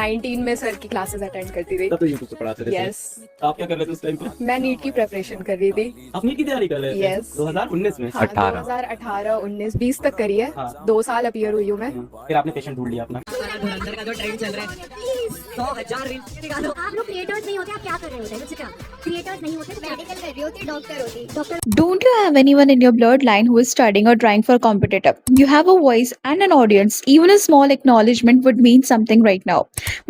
19 में सर की classes attend करती थी। तब तो यूट्यूब से पढ़ाते थे। यस। आप क्या कर रहे थे उस टाइम पे? मैं नीट की प्रिपरेशन कर रही थी। आप नीट की तैयारी कर रहे थे? Yes. 2019 में? हाँ, 2018, 19, 20 तक करी है। हाँ। 2 साल अपीयर हुई हूँ मैं। फिर आपने पेशेंट ढूंढ लिया अपना। धुरंधर का जो ट्रेंड चल रहा है 100,000 रील्स निकालो। आप लोग क्रिएटर्स नहीं होते, आप क्या कर रहे होते हैं? मुझसे क्या क्रिएटर्स नहीं होते, मेडिकल कर रही होती, डॉक्टर होती, doctor. Don't you have anyone in your bloodline who is studying or trying for competitive? You have a voice and an audience. Even a small acknowledgement would mean something right now.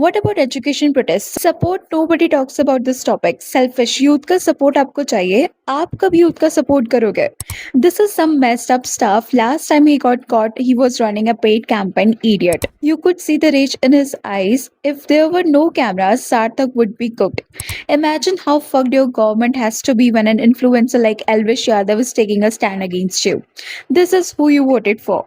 What about education protests? Support, nobody talks about this topic. Selfish, youth का support आपको चाहिए. आप कब youth का support करोगे? This is some messed up stuff. Last time he got caught, he was running a paid campaign. Idiot. You could see the rage in his eyes. If there were no cameras, Sarthak would be cooked. Imagine how fucked your government has to be when an influencer like Elvish Yadav is taking a stand against you. This is who you voted for.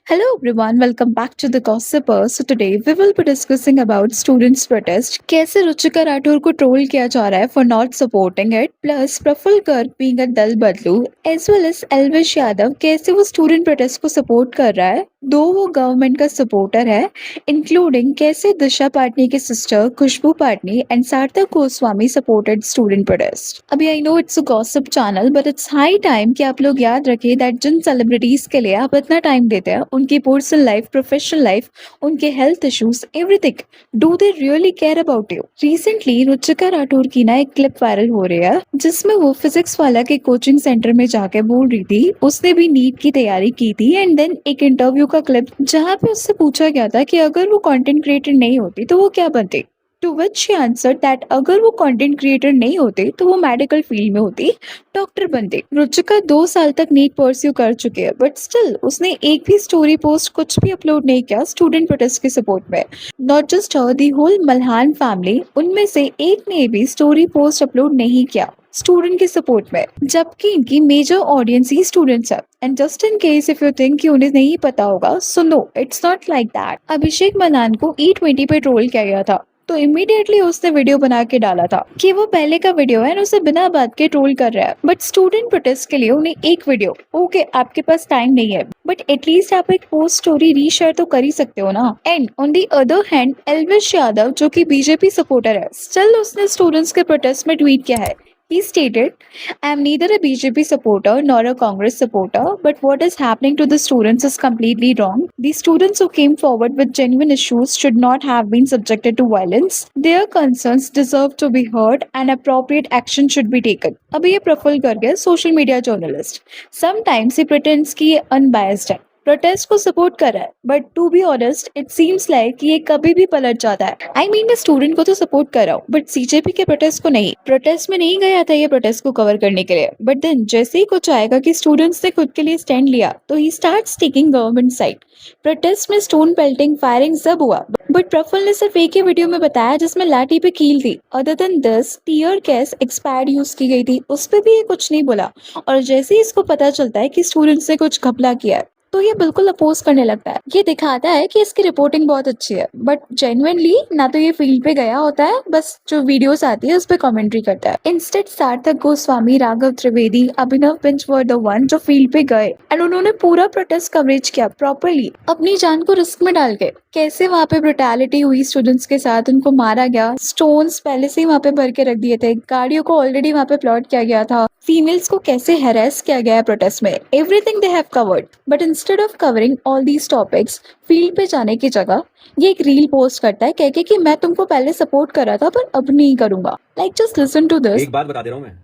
Hello everyone, welcome back to the Gossiper. So today we will be discussing about students' protest. कैसे रुचिका राठौर को troll किया जा रहा है for not supporting it. Plus Praful Garg being a दल बदलू as well as Elvish Yadav कैसे वो स्टूडेंट प्रोटेस्ट को सपोर्ट कर रहा है दो वो गवर्नमेंट का सपोर्टर है, इंक्लूडिंग कैसे दिशा पाटनी की सिस्टर खुशबू पाटनी एंड सार्थक गोस्वामी सपोर्टेड स्टूडेंट प्रोटेस्ट। अभी I know it's a gossip channel but it's high time कि आप लोग याद रखें दैट जिन सेलिब्रिटीज के लिए आप इतना टाइम देते हैं, उनकी पर्सनल लाइफ, प्रोफेशनल लाइफ, उनके health issues, everything, do they really care about you? Recently Ruchika Rathore की ना एक क्लिप वायरल हो रही है जिसमें वो फिजिक्स वाला के कोचिंग सेंटर में जाके बोल रही थी उसने भी नीट की तैयारी की थी एंड देन एक इंटरव्यू का क्लिप जहाँ पे उससे पूछा गया था कि अगर वो कंटेंट क्रिएटर नहीं होती तो वो क्या बनती। To which she answered that अगर वो कंटेंट क्रिएटर नहीं होते तो वो मेडिकल फील्ड में होती, डॉक्टर बनते। रुचिका 2 साल तक नीट परस्यू कर चुके हैं बट स्टिल उसने एक भी स्टोरी पोस्ट कुछ भी अपलोड नहीं किया स्टूडेंट प्रोटेस्ट के सपोर्ट में। Not just her, the whole Malhan family, उनमें से एक ने भी स्टोरी पोस्ट अपलोड नहीं किया स्टूडेंट के सपोर्ट में, जबकि इनकी मेजर ऑडियंस ही स्टूडेंट्स है। And just in case if you think कि उन्हें नहीं पता होगा, so no, it's not like that. Abhishek Malan को E20 पे ट्रोल किया गया था तो इमीडिएटली उसने वीडियो बना के डाला था कि वो पहले का वीडियो है और उसे बिना बात के ट्रोल कर रहा है। बट स्टूडेंट प्रोटेस्ट के लिए उन्हें एक वीडियो, ओके आपके पास टाइम नहीं है बट एटलीस्ट आप एक पोस्ट स्टोरी रीशेयर तो कर ही सकते हो ना। And on the other hand Elvish Yadav जो कि बीजेपी सपोर्टर है, स्टिल उसने स्टूडेंट्स के प्रोटेस्ट में ट्वीट किया है। He stated, I am neither a BJP supporter nor a Congress supporter, but what is happening to the students is completely wrong. The students who came forward with genuine issues should not have been subjected to violence. Their concerns deserve to be heard and appropriate action should be taken. अभी ये प्रफुल्ल गर्ग है, social media journalist. Sometimes he pretends कि ये unbiased है, protest को support कर रहा है but to be honest it seems like कि ये कभी भी पलट जाता है। आई मीन मैं स्टूडेंट को तो सपोर्ट कर रहा हूँ बट सीजेपी के प्रोटेस्ट को नहीं। प्रोटेस्ट में नहीं गया था ये प्रोटेस्ट को कवर करने के लिए बट देन जैसे ही कुछ आएगा कि स्टूडेंट्स ने खुद के लिए स्टैंड लिया तो he starts taking government side. Protest में स्टोन पेल्टिंग, फायरिंग सब हुआ बट प्रफुल्ल ने सिर्फ एक ही वीडियो में बताया जिसमें लाठी पे कील थी। Other than this tear gas expired use की गई थी, उस पर भी ये कुछ नहीं बोला। और जैसे ही इसको पता चलता है कि स्टूडेंट्स ने कुछ घपला किया है तो ये बिल्कुल अपोज करने लगता है। ये दिखाता है कि इसकी रिपोर्टिंग बहुत अच्छी है बट जेन्युइनली ना तो ये फील्ड पे गया होता है, बस जो वीडियोस आती है उस पे कमेंट्री करता है। इंस्टेड सार्थक गोस्वामी, राघव त्रिवेदी, अभिनव पिंच वर द वन जो फील्ड पे गए एंड उन्होंने पूरा प्रोटेस्ट कवरेज किया प्रॉपरली, अपनी जान को रिस्क में डाल के। कैसे वहाँ पे ब्रुटैलिटी हुई स्टूडेंट्स के साथ, उनको मारा गया, स्टोन्स पहले से ही वहाँ पे भर के रख दिए थे, गाड़ियों को ऑलरेडी वहाँ पे प्लॉट किया गया था, फीमेल्स को कैसे हैरेस किया गया है प्रोटेस्ट में, everything they have covered. But instead of covering all these topics, field पे जाने की जगह ये एक रील पोस्ट करता है कह के कि मैं तुमको पहले सपोर्ट कर रहा था पर अब नहीं करूंगा। Like just listen to this. एक बात बता दे रहा हूँ, मैं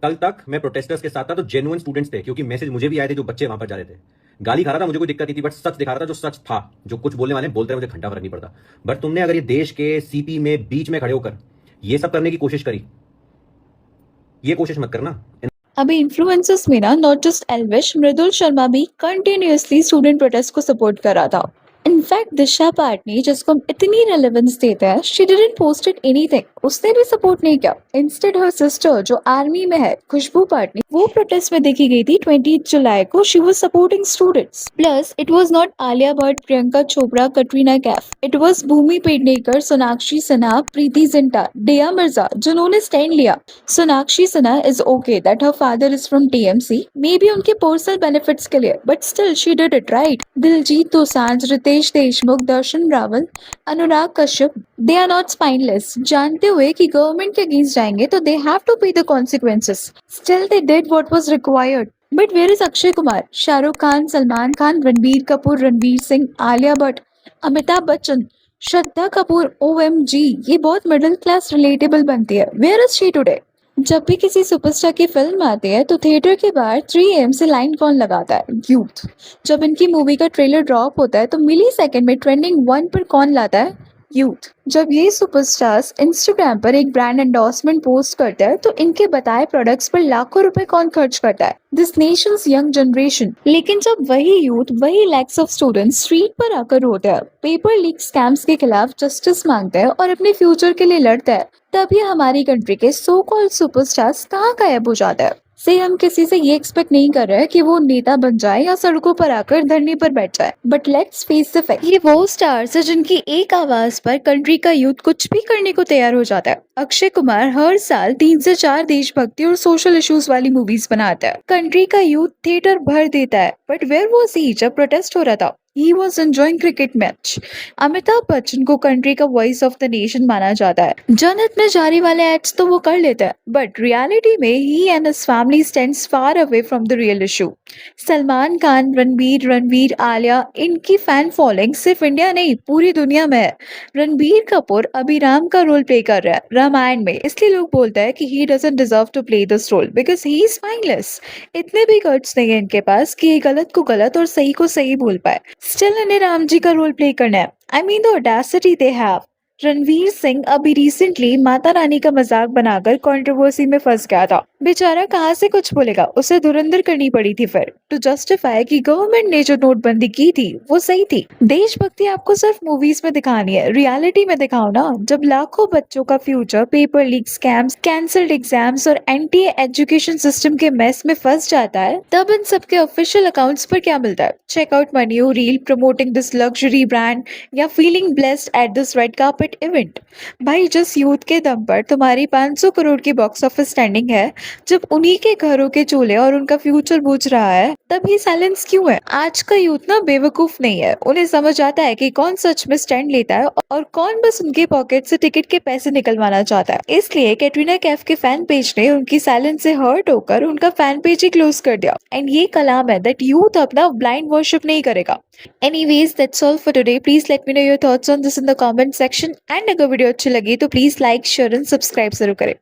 कल तक मैं प्रोटेस्टर्स के साथ था तो जेन्युइन स्टूडेंट्स थे, क्योंकि मैसेज मुझे भी आए थे जो बच्चे वहां पर जा रहे थे। गाली खा रहा था, मुझे कोई दिक्कत नहीं थी, बट सच दिखा रहा था जो सच था। जो कुछ बोलने वाले बोलते रहे, मुझे घंटा फर्क नहीं पड़ता। बट तुमने अगर ये देश के सीपी में बीच में खड़े होकर ये सब करने की कोशिश करी, ये कोशिश मत करना। अभी इन्फ्लुएंसर्स में ना नॉट जस्ट एल्विश, मृदुल शर्मा भी कंटिन्यूअसली स्टूडेंट प्रोटेस्ट को सपोर्ट कर रहा था। इनफैक्ट दिशा पाटनी जिसको हम इतनी रेलेवेंस देते हैं, शी डिडंट पोस्टेड एनीथिंग, उसने भी सपोर्ट नहीं किया। इंस्टेड हर सिस्टर जो आर्मी में है, खुशबू पाटनी, वो प्रोटेस्ट में देखी गई थी 20 जुलाई को। She was supporting students. Plus it was not Alia Bhatt, Priyanka Chopra, Katrina Kaif, it was Bhumi Pednekar, Sonakshi Sinha, Preity Zinta, Dia Mirza जिन्होंने स्टैंड लिया। Sonakshi Sinha is okay that her father is from TMC, may be उनके पर्सनल बेनिफिट्स के लिए, but still she did it right. Diljit Dosanjh, Riteish Riteish Deshmukh, Darshan Raval, Anurag Kashyap, they are not spineless. जानते हुए कि government के against जाएंगे तो they have to pay the consequences. Still they did what was required. But where is Akshay Kumar, Shahrukh Khan, Salman Khan, Ranbir Kapoor, Ranveer Singh, Alia Bhatt, Amitabh Bachchan, Shraddha Kapoor, OMG, ये बहुत मिडिल क्लास रिलेटेबल बनती है. Where is she today? जब भी किसी सुपरस्टार की फिल्म आती है तो थिएटर के बाहर 3 AM से लाइन कौन लगाता है? यूथ. जब इनकी मूवी का ट्रेलर ड्रॉप होता है तो मिली सेकेंड में ट्रेंडिंग 1 पर कौन लाता है? यूथ. जब ये सुपरस्टार्स इंस्टाग्राम पर एक ब्रांड एंडोर्समेंट पोस्ट करते हैं तो इनके बताए प्रोडक्ट्स पर लाखों रुपए कौन खर्च करता है? This Nations young generation. लेकिन जब वही यूथ, वही लैक्स ऑफ स्टूडेंट्स स्ट्रीट पर आकर रोते हैं, पेपर लीक स्कैम्स के खिलाफ जस्टिस मांगते हैं और अपने फ्यूचर के लिए लड़ते हैं, तभी हमारी कंट्री के सो कॉल्ड सुपरस्टार्स कहाँ गायब हो जाते हैं. से हम किसी से ये एक्सपेक्ट नहीं कर रहे हैं कि वो नेता बन जाए या सड़कों पर आकर धरने पर बैठ जाए. But let's face the fact, ये वो स्टार्स है जिनकी एक आवाज पर कंट्री का यूथ कुछ भी करने को तैयार हो जाता है. अक्षय कुमार हर साल 3 से 4 देशभक्ति और सोशल इश्यूज वाली मूवीज बनाता है. कंट्री का यूथ थिएटर भर देता है. बट वेयर वाज ही जब प्रोटेस्ट हो रहा था? He was enjoying cricket match. Amitabh Bachchan को कंट्री का वॉइस ऑफ द नेशन माना जाता है. जनहित में जारी वाले एड्स तो वो कर लेता है, बट रियलिटी में he and his family stands far away from the real issue. Salman Khan, Ranveer, Alia, इनकी फैन फॉलोइंग सिर्फ इंडिया नहीं पूरी दुनिया में है. रणबीर कपूर अभी राम का रोल प्ले कर रहा है रामायण में, इसलिए लोग बोलते हैं कि he doesn't deserve to play this role because he is spineless. इतने भी गट्स नहीं है इनके पास कि ये गलत को गलत और सही को सही बोल पाए. स्टिल इन्हें राम जी का रोल प्ले करना है. I mean the audacity they have. Ranveer Singh अभी रिसेंटली माता रानी का मजाक बनाकर कंट्रोवर्सी में फंस गया था. बेचारा कहाँ से कुछ बोलेगा, उसे धुरंधर करनी पड़ी थी फिर टू जस्टिफाई कि गवर्नमेंट ने जो नोटबंदी की थी वो सही थी. देशभक्ति आपको सिर्फ मूवीज में दिखानी है, रियलिटी में दिखाओ ना. जब लाखों बच्चों का future paper leak scams, cancelled exams और एंटी एजुकेशन सिस्टम के मेस में फंस जाता है, तब इन सबके ऑफिशियल अकाउंट्स पर क्या मिलता है? Checkout my new reel promoting this luxury brand या feeling blessed at this red carpet event. भाई जिस यूथ के दम पर तुम्हारी 500 करोड़ की बॉक्स ऑफिस स्टैंडिंग है, जब उन्हीं के घरों के चूल्हे और उनका फ्यूचर बुझ रहा है, तब ये साइलेंस क्यों है? आज का यूथ ना बेवकूफ नहीं है. उन्हें समझ आता है कि कौन सच में स्टैंड लेता है और कौन बस उनके पॉकेट से टिकट के पैसे निकलवाना चाहता है. इसलिए कैटरीना कैफ के फैन पेज ने उनकी साइलेंस से हर्ट होकर उनका फैन पेज ही क्लोज कर दिया. एंड ये कलाम है दैट यूथ अपना ब्लाइंड वर्शिप नहीं करेगा. Anyways, that's all for today. Please let me know your thoughts on this in the comment section. And अगर वीडियो अच्छी लगी तो please like, share and subscribe जरूर करें.